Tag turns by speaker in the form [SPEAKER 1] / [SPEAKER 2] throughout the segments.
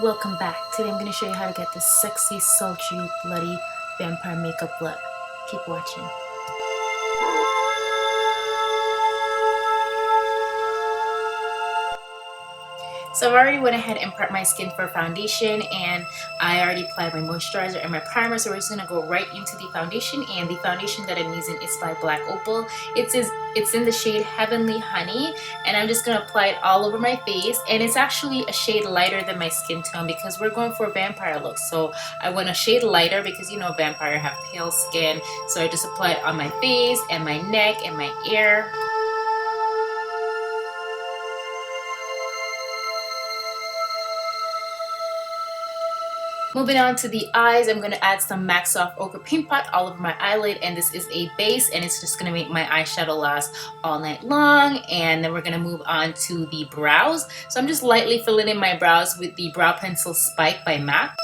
[SPEAKER 1] Welcome back. Today I'm going to show you how to get this sexy, sultry, bloody vampire makeup look. Keep watching. So I've already went ahead and prepped my skin for foundation, and I already applied my moisturizer and my primer, so we're just going to go right into the foundation. And the foundation that I'm using is by Black Opal. It's in the shade Heavenly Honey, and I'm just going to apply it all over my face. And it's actually a shade lighter than my skin tone because we're going for a vampire look, so I went a shade lighter because you know vampire have pale skin. So I just apply it on my face and my neck and my ear. Moving on to the eyes, I'm going to add some MAC Soft Ochre Paint Pot all over my eyelid, and this is a base, and it's just going to make my eyeshadow last all night long. And then we're going to move on to the brows. So I'm just lightly filling in my brows with the Brow Pencil Spike by MAC.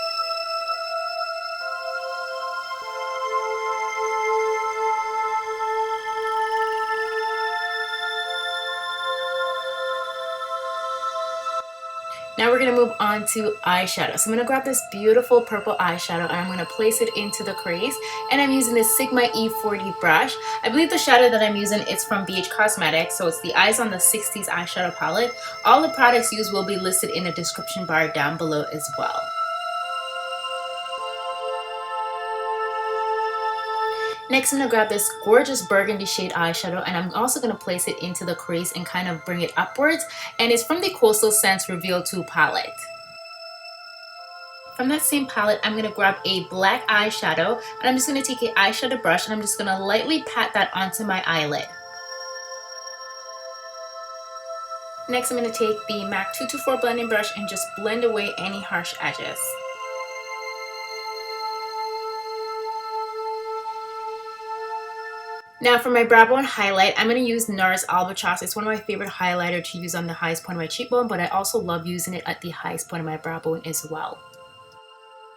[SPEAKER 1] Now we're going to move on to eyeshadow. So I'm going to grab this beautiful purple eyeshadow and I'm going to place it into the crease. And I'm using this Sigma E40 brush. I believe the shadow that I'm using is from BH Cosmetics. So it's the Eyes on the 60s eyeshadow palette. All the products used will be listed in the description bar down below as well. Next, I'm going to grab this gorgeous burgundy shade eyeshadow, and I'm also going to place it into the crease and kind of bring it upwards. And it's from the Coastal Scents Reveal 2 palette. From that same palette, I'm going to grab a black eyeshadow, and I'm just going to take an eyeshadow brush and I'm just going to lightly pat that onto my eyelid. Next, I'm going to take the MAC 224 blending brush and just blend away any harsh edges. Now for my brow bone highlight, I'm going to use Nars Albatross. It's one of my favorite highlighter to use on the highest point of my cheekbone, but I also love using it at the highest point of my brow bone as well.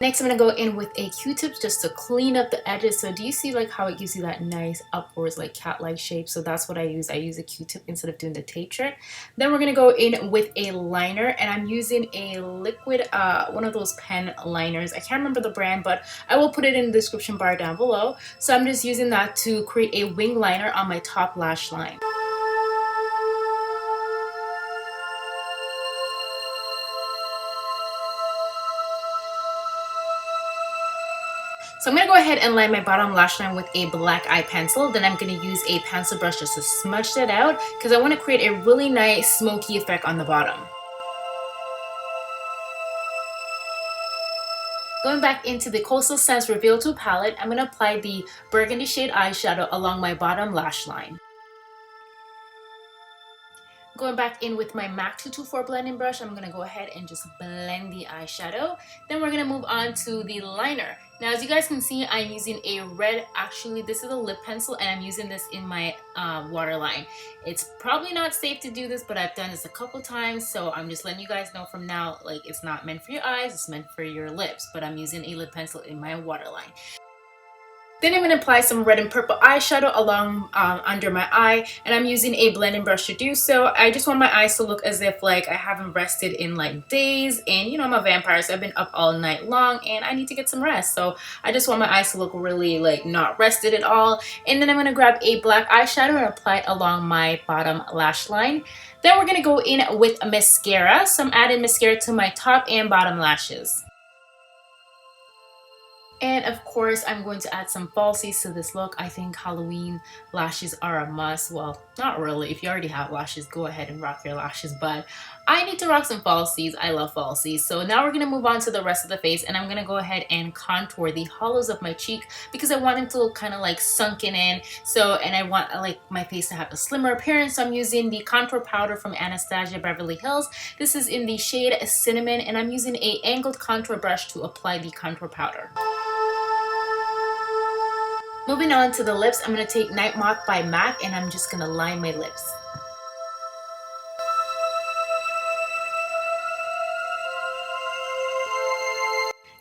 [SPEAKER 1] Next, I'm going to go in with a Q-tip just to clean up the edges. So do you see like how it gives you that nice upwards like cat-like shape? So that's what I use. I use a Q-tip instead of doing the tape trick. Then we're going to go in with a liner, and I'm using a liquid, one of those pen liners. I can't remember the brand, but I will put it in the description bar down below. So I'm just using that to create a wing liner on my top lash line. So I'm going to go ahead and line my bottom lash line with a black eye pencil. Then I'm going to use a pencil brush just to smudge that out because I want to create a really nice smoky effect on the bottom. Going back into the Coastal Scents Reveal 2 palette, I'm going to apply the burgundy shade eyeshadow along my bottom lash line. Going back in with my MAC 224 blending brush, I'm going to go ahead and just blend the eyeshadow. Then we're going to move on to the liner. Now, as you guys can see, I'm using a red, actually this is a lip pencil, and I'm using this in my waterline. It's probably not safe to do this, but I've done this a couple times, so I'm just letting you guys know from now, like, it's not meant for your eyes, it's meant for your lips, but I'm using a lip pencil in my waterline. Then I'm going to apply some red and purple eyeshadow along under my eye, and I'm using a blending brush to do so. I just want my eyes to look as if like I haven't rested in like days, and you know I'm a vampire, so I've been up all night long and I need to get some rest. So I just want my eyes to look really like not rested at all. And then I'm going to grab a black eyeshadow and apply it along my bottom lash line. Then we're going to go in with mascara. So I'm adding mascara to my top and bottom lashes. And of course, I'm going to add some falsies to this look. I think Halloween lashes are a must. Well, not really. If you already have lashes, go ahead and rock your lashes. But I need to rock some falsies. I love falsies. So now we're going to move on to the rest of the face. And I'm going to go ahead and contour the hollows of my cheek because I want them to look kind of like sunken in. So, and I want like my face to have a slimmer appearance. So I'm using the contour powder from Anastasia Beverly Hills. This is in the shade Cinnamon. And I'm using a angled contour brush to apply the contour powder. Moving on to the lips, I'm going to take Nightmoth by MAC and I'm just going to line my lips.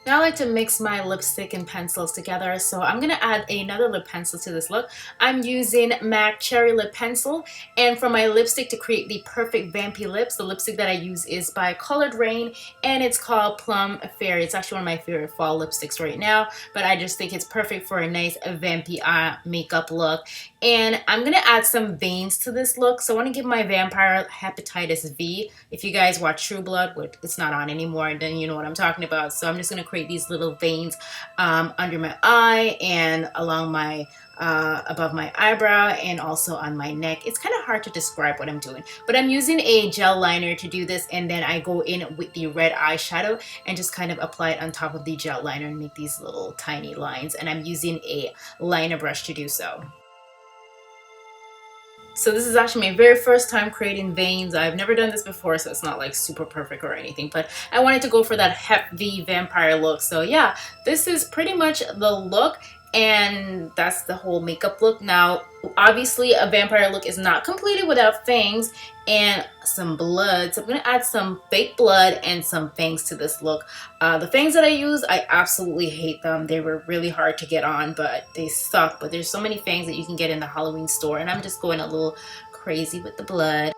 [SPEAKER 1] Now I like to mix my lipstick and pencils together, so I'm going to add another lip pencil to this look. I'm using MAC Cherry Lip Pencil, and for my lipstick to create the perfect vampy lips, the lipstick that I use is by Colored Rain, and it's called Plum Fairy. It's actually one of my favorite fall lipsticks right now, but I just think it's perfect for a nice vampy makeup look. And I'm going to add some veins to this look, so I want to give my Vampire Hepatitis V. If you guys watch True Blood, which it's not on anymore, then you know what I'm talking about. So I'm just going to create these little veins under my eye and along my above my eyebrow and also on my neck. It's kind of hard to describe what I'm doing, but I'm using a gel liner to do this, and then I go in with the red eyeshadow and just kind of apply it on top of the gel liner and make these little tiny lines, and I'm using a liner brush to do so. So this is actually my very first time creating veins. I've never done this before, so it's not like super perfect or anything, but I wanted to go for that Hep V vampire look. So yeah, this is pretty much the look, and that's the whole makeup look. Now, obviously a vampire look is not completed without fangs and some blood. So I'm gonna add some fake blood and some fangs to this look. The fangs that I use, I absolutely hate them. They were really hard to get on, but they suck. But there's so many fangs that you can get in the Halloween store, and I'm just going a little crazy with the blood.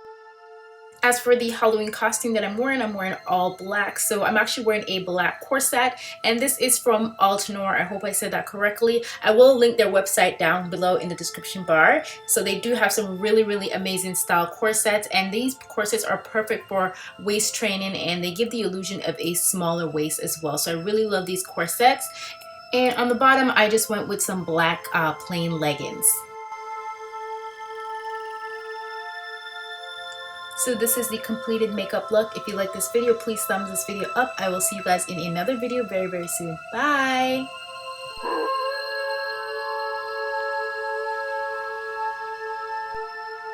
[SPEAKER 1] As for the Halloween costume that I'm wearing all black. So I'm actually wearing a black corset, and this is from Altanor. I hope I said that correctly. I will link their website down below in the description bar. So they do have some really amazing style corsets, and these corsets are perfect for waist training, and they give the illusion of a smaller waist as well. So I really love these corsets. And on the bottom, I just went with some black plain leggings. So this is the completed makeup look. If you like this video, please thumbs this video up. I will see you guys in another video very soon. Bye!